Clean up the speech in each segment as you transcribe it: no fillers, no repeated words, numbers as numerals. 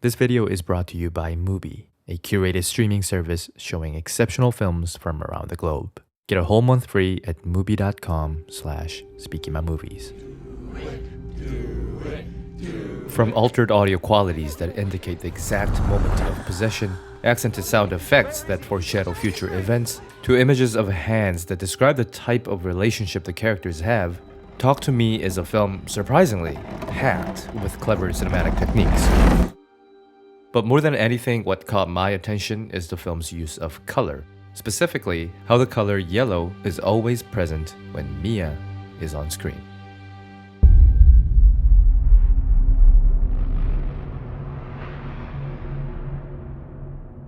This video is brought to you by Mubi, a curated streaming service showing exceptional films from around the globe. Get a whole month free at mubi.com/Spikimamovies. From altered audio qualities that indicate the exact moment of possession, accented sound effects that foreshadow future events, to images of hands that describe the type of relationship the characters have, Talk to Me is a film surprisingly packed with clever cinematic techniques. But more than anything, what caught my attention is the film's use of color, specifically how the color yellow is always present when Mia is on screen.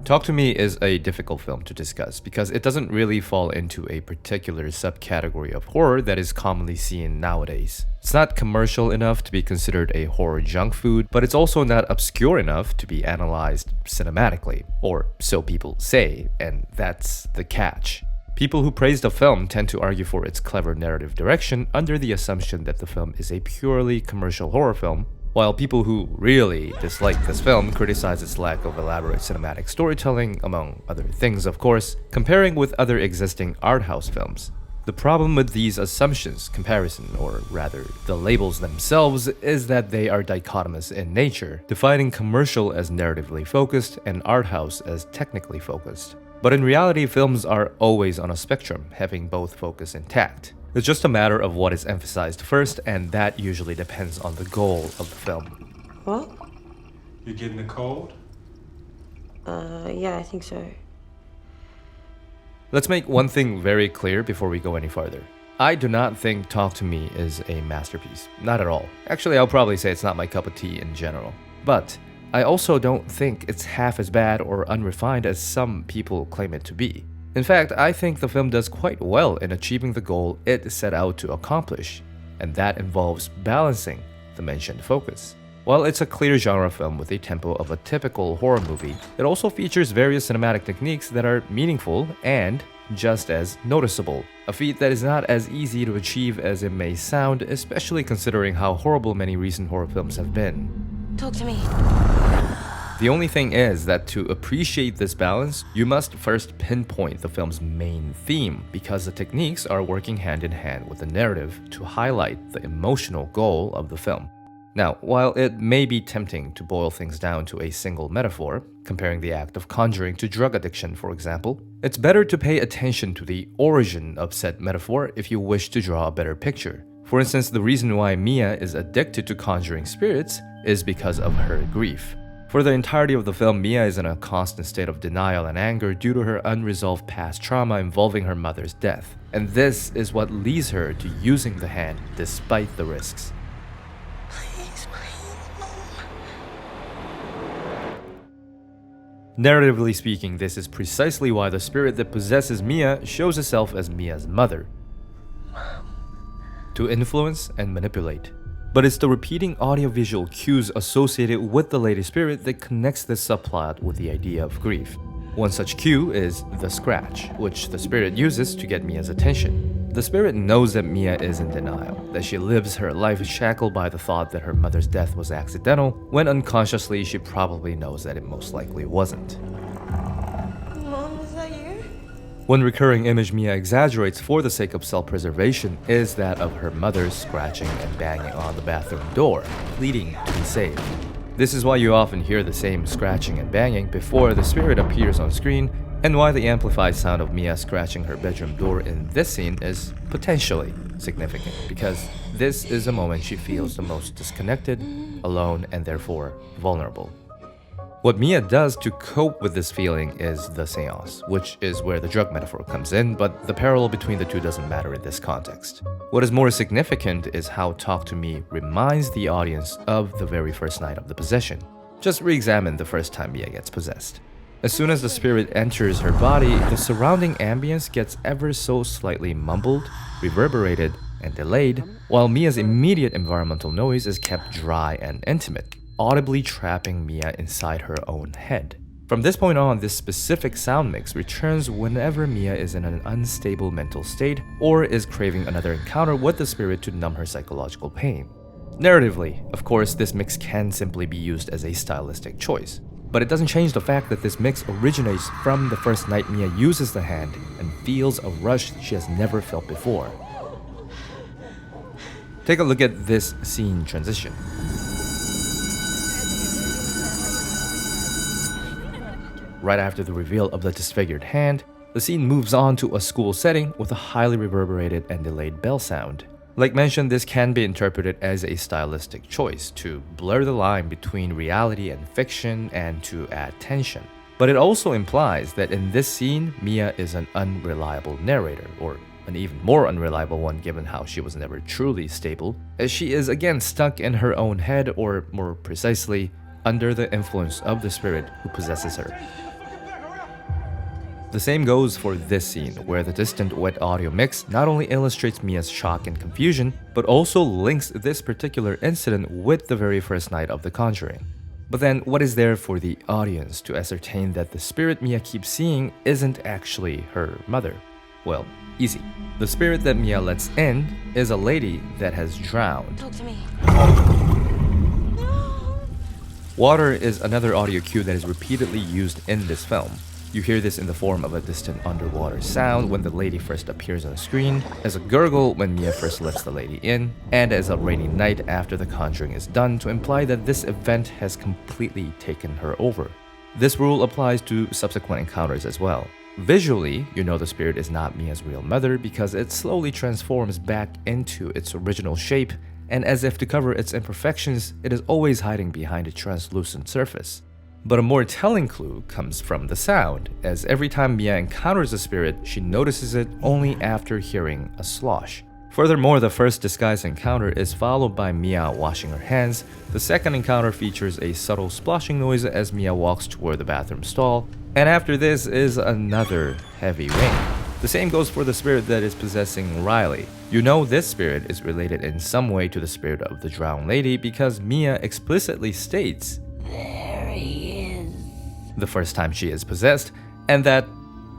Talk to Me is a difficult film to discuss because it doesn't really fall into a particular subcategory of horror that is commonly seen nowadays. It's not commercial enough to be considered a horror junk food, but it's also not obscure enough to be analyzed cinematically, or so people say, and that's the catch. People who praise the film tend to argue for its clever narrative direction under the assumption that the film is a purely commercial horror film, while people who really dislike this film criticize its lack of elaborate cinematic storytelling, among other things of course, comparing with other existing arthouse films. The problem with these assumptions, comparison, or rather the labels themselves, is that they are dichotomous in nature, defining commercial as narratively focused and arthouse as technically focused. But in reality, films are always on a spectrum, having both focus intact. It's just a matter of what is emphasized first, and that usually depends on the goal of the film. What? You getting a cold? Yeah, I think so. Let's make one thing very clear before we go any farther. I do not think Talk to Me is a masterpiece. Not at all. Actually, I'll probably say it's not my cup of tea in general. But I also don't think it's half as bad or unrefined as some people claim it to be. In fact, I think the film does quite well in achieving the goal it set out to accomplish, and that involves balancing the mentioned focus. While it's a clear genre film with a tempo of a typical horror movie, it also features various cinematic techniques that are meaningful and just as noticeable, a feat that is not as easy to achieve as it may sound, especially considering how horrible many recent horror films have been. Talk to me. The only thing is that to appreciate this balance, you must first pinpoint the film's main theme, because the techniques are working hand in hand with the narrative to highlight the emotional goal of the film. Now, while it may be tempting to boil things down to a single metaphor, comparing the act of conjuring to drug addiction, for example, it's better to pay attention to the origin of said metaphor if you wish to draw a better picture. For instance, the reason why Mia is addicted to conjuring spirits is because of her grief. For the entirety of the film, Mia is in a constant state of denial and anger due to her unresolved past trauma involving her mother's death. And this is what leads her to using the hand despite the risks. Please, Mom. Narratively speaking, this is precisely why the spirit that possesses Mia shows itself as Mia's mother, to influence and manipulate. But it's the repeating audiovisual cues associated with the lady spirit that connects this subplot with the idea of grief. One such cue is the scratch, which the spirit uses to get Mia's attention. The spirit knows that Mia is in denial, that she lives her life shackled by the thought that her mother's death was accidental, when unconsciously she probably knows that it most likely wasn't. Mom, is that you? One recurring image Mia exaggerates for the sake of self-preservation is that of her mother scratching and banging on the bathroom door, pleading to be saved. This is why you often hear the same scratching and banging before the spirit appears on screen, and why the amplified sound of Mia scratching her bedroom door in this scene is potentially significant, because this is a moment she feels the most disconnected, alone, and therefore vulnerable. What Mia does to cope with this feeling is the seance, which is where the drug metaphor comes in, but the parallel between the two doesn't matter in this context. What is more significant is how Talk to Me reminds the audience of the very first night of the possession. Just re-examine the first time Mia gets possessed. As soon as the spirit enters her body, the surrounding ambience gets ever so slightly mumbled, reverberated, and delayed, while Mia's immediate environmental noise is kept dry and intimate, audibly trapping Mia inside her own head. From this point on, this specific sound mix returns whenever Mia is in an unstable mental state or is craving another encounter with the spirit to numb her psychological pain. Narratively, of course, this mix can simply be used as a stylistic choice. But it doesn't change the fact that this mix originates from the first night Mia uses the hand and feels a rush she has never felt before. Take a look at this scene transition. Right after the reveal of the disfigured hand, the scene moves on to a school setting with a highly reverberated and delayed bell sound. Like mentioned, this can be interpreted as a stylistic choice to blur the line between reality and fiction and to add tension. But it also implies that in this scene, Mia is an unreliable narrator, or an even more unreliable one given how she was never truly stable, as she is again stuck in her own head, or more precisely, under the influence of the spirit who possesses her. The same goes for this scene, where the distant wet audio mix not only illustrates Mia's shock and confusion, but also links this particular incident with the very first night of The Conjuring. But then, what is there for the audience to ascertain that the spirit Mia keeps seeing isn't actually her mother? Well, easy. The spirit that Mia lets in is a lady that has drowned. Talk to me. Water is another audio cue that is repeatedly used in this film. You hear this in the form of a distant underwater sound when the lady first appears on screen, as a gurgle when Mia first lets the lady in, and as a rainy night after The Conjuring is done to imply that this event has completely taken her over. This rule applies to subsequent encounters as well. Visually, you know the spirit is not Mia's real mother because it slowly transforms back into its original shape, and as if to cover its imperfections, it is always hiding behind a translucent surface. But a more telling clue comes from the sound, as every time Mia encounters a spirit, she notices it only after hearing a slosh. Furthermore, the first disguised encounter is followed by Mia washing her hands. The second encounter features a subtle splashing noise as Mia walks toward the bathroom stall, and after this is another heavy rain. The same goes for the spirit that is possessing Riley. You know this spirit is related in some way to the spirit of the drowned lady because Mia explicitly states, There he is. the first time she is possessed, and that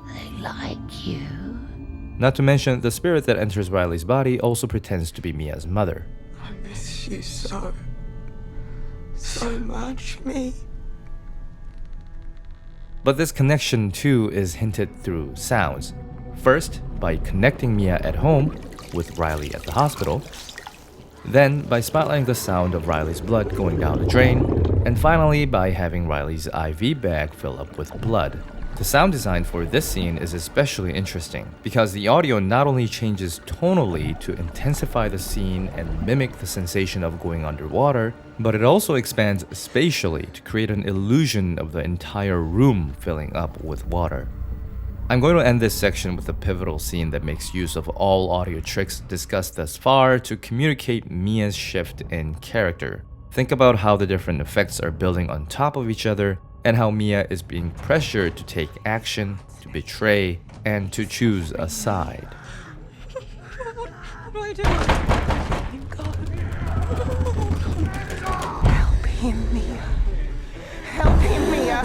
I like you. not to mention the spirit that enters Riley's body also pretends to be Mia's mother. I miss you so much, me. But this connection too is hinted through sounds. First, by connecting Mia at home with Riley at the hospital, then by spotlighting the sound of Riley's blood going down the drain, and finally by having Riley's IV bag fill up with blood. The sound design for this scene is especially interesting because the audio not only changes tonally to intensify the scene and mimic the sensation of going underwater, but it also expands spatially to create an illusion of the entire room filling up with water. I'm going to end this section with a pivotal scene that makes use of all audio tricks discussed thus far to communicate Mia's shift in character. Think about how the different effects are building on top of each other and how Mia is being pressured to take action, to betray, and to choose a side. What do I do? Help him, Mia. Help him, Mia.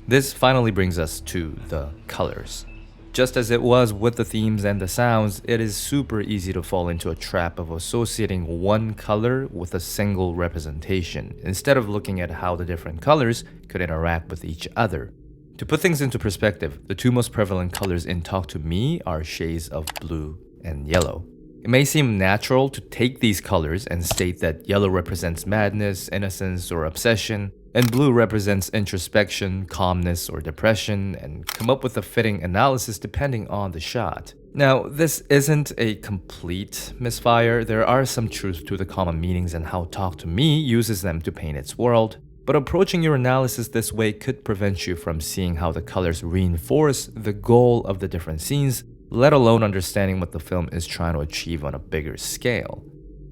This finally brings us to the colors. Just as it was with the themes and the sounds, it is super easy to fall into a trap of associating one color with a single representation, instead of looking at how the different colors could interact with each other. To put things into perspective, the two most prevalent colors in Talk to Me are shades of blue and yellow. It may seem natural to take these colors and state that yellow represents madness, innocence, or obsession, and blue represents introspection, calmness, or depression, and come up with a fitting analysis depending on the shot. Now, this isn't a complete misfire. There are some truths to the common meanings and how Talk to Me uses them to paint its world, but approaching your analysis this way could prevent you from seeing how the colors reinforce the goal of the different scenes, let alone understanding what the film is trying to achieve on a bigger scale.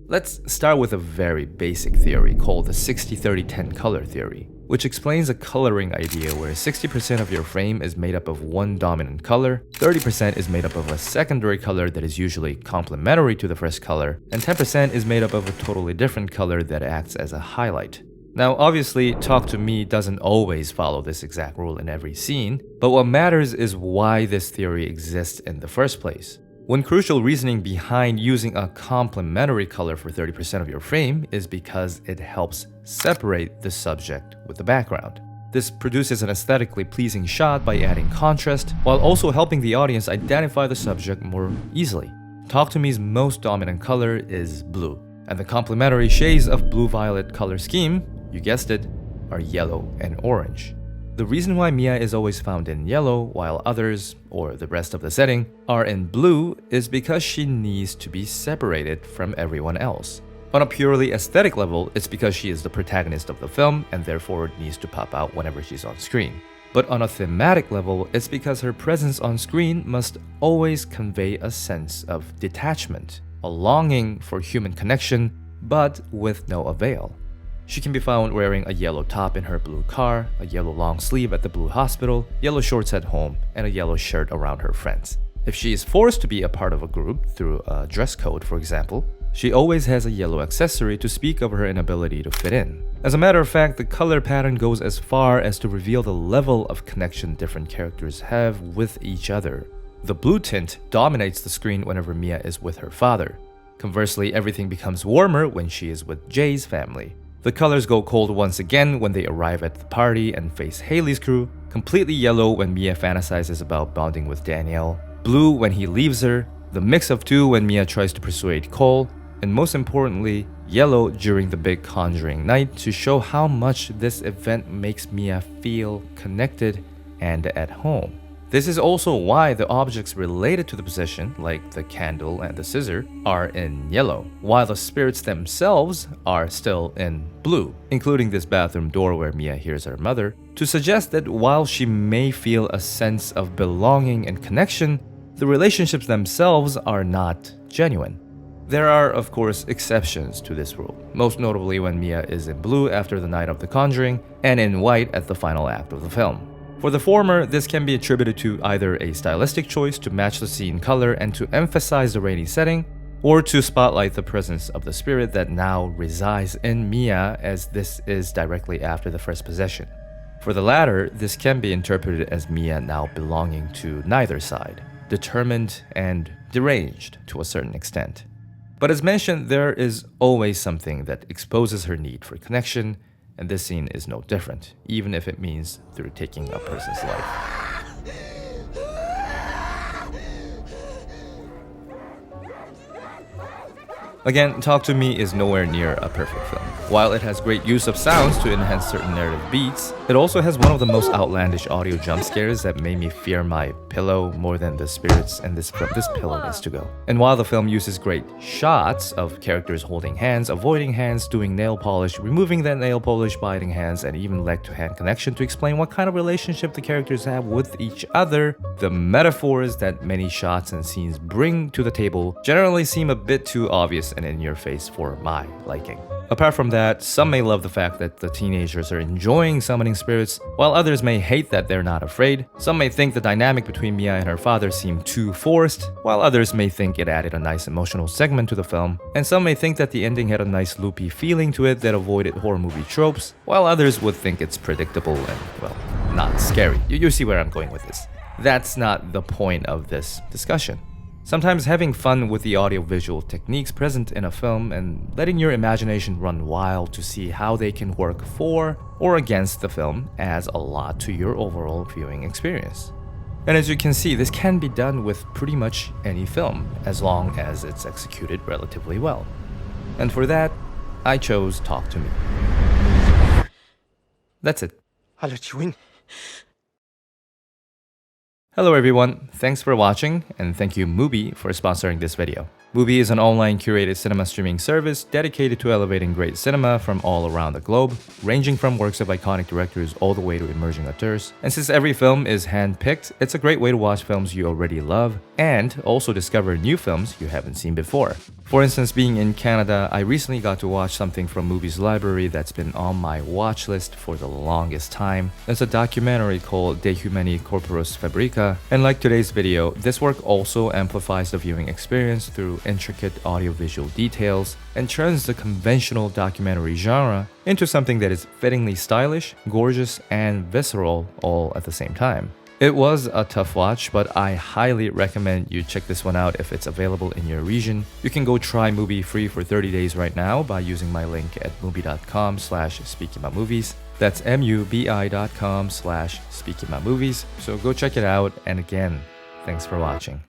Let's start with a very basic theory called the 60-30-10 color theory, which explains a coloring idea where 60% of your frame is made up of one dominant color, 30% is made up of a secondary color that is usually complementary to the first color, and 10% is made up of a totally different color that acts as a highlight. Now, obviously, Talk to Me doesn't always follow this exact rule in every scene, but what matters is why this theory exists in the first place. One crucial reasoning behind using a complementary color for 30% of your frame is because it helps separate the subject with the background. This produces an aesthetically pleasing shot by adding contrast, while also helping the audience identify the subject more easily. Talk to Me's most dominant color is blue, and the complementary shades of blue-violet color scheme, you guessed it, are yellow and orange. The reason why Mia is always found in yellow while others, or the rest of the setting, are in blue is because she needs to be separated from everyone else. On a purely aesthetic level, it's because she is the protagonist of the film and therefore needs to pop out whenever she's on screen. But on a thematic level, it's because her presence on screen must always convey a sense of detachment, a longing for human connection, but with no avail. She can be found wearing a yellow top in her blue car, a yellow long sleeve at the blue hospital, yellow shorts at home, and a yellow shirt around her friends. If she is forced to be a part of a group through a dress code, for example, she always has a yellow accessory to speak of her inability to fit in. As a matter of fact, the color pattern goes as far as to reveal the level of connection different characters have with each other. The blue tint dominates the screen whenever Mia is with her father. Conversely, everything becomes warmer when she is with Jay's family. The colors go cold once again when they arrive at the party and face Haley's crew, completely yellow when Mia fantasizes about bonding with Danielle, blue when he leaves her, the mix of two when Mia tries to persuade Cole, and most importantly, yellow during the big conjuring night to show how much this event makes Mia feel connected and at home. This is also why the objects related to the possession, like the candle and the scissor, are in yellow, while the spirits themselves are still in blue, including this bathroom door where Mia hears her mother, to suggest that while she may feel a sense of belonging and connection, the relationships themselves are not genuine. There are, of course, exceptions to this rule, most notably when Mia is in blue after the night of the conjuring and in white at the final act of the film. For the former, this can be attributed to either a stylistic choice to match the scene color and to emphasize the rainy setting, or to spotlight the presence of the spirit that now resides in Mia, as this is directly after the first possession. For the latter, this can be interpreted as Mia now belonging to neither side, determined and deranged to a certain extent. But as mentioned, there is always something that exposes her need for connection, and this scene is no different, even if it means through taking a person's life. Again, Talk to Me is nowhere near a perfect film. While it has great use of sounds to enhance certain narrative beats, it also has one of the most outlandish audio jump scares that made me fear my pillow more than the spirits and this pillow is to go. And while the film uses great shots of characters holding hands, avoiding hands, doing nail polish, removing that nail polish, biting hands, and even leg-to-hand connection to explain what kind of relationship the characters have with each other, the metaphors that many shots and scenes bring to the table generally seem a bit too obvious and in your face for my liking. Apart from that, some may love the fact that the teenagers are enjoying summoning spirits, while others may hate that they're not afraid. Some may think the dynamic between Mia and her father seemed too forced, while others may think it added a nice emotional segment to the film. And some may think that the ending had a nice loopy feeling to it that avoided horror movie tropes, while others would think it's predictable and, well, not scary. You see where I'm going with this. That's not the point of this discussion. Sometimes having fun with the audiovisual techniques present in a film and letting your imagination run wild to see how they can work for or against the film adds a lot to your overall viewing experience. And as you can see, this can be done with pretty much any film, as long as it's executed relatively well. And for that, I chose Talk to Me. That's it. I'll let you in. Hello everyone, thanks for watching, and thank you Mubi for sponsoring this video. Mubi is an online curated cinema streaming service dedicated to elevating great cinema from all around the globe, ranging from works of iconic directors all the way to emerging auteurs. And since every film is hand-picked, it's a great way to watch films you already love, and also discover new films you haven't seen before. For instance, being in Canada, I recently got to watch something from Mubi's library that's been on my watch list for the longest time. It's a documentary called De Humani Corporis Fabrica, and like today's video, this work also amplifies the viewing experience through intricate audiovisual details and turns the conventional documentary genre into something that is fittingly stylish, gorgeous, and visceral all at the same time. It was a tough watch, but I highly recommend you check this one out if it's available in your region. You can go try Movie free for 30 days right now by using my link at mubi.com/Spikima That's mubi.com/Spikima. So go check it out, and again, thanks for watching.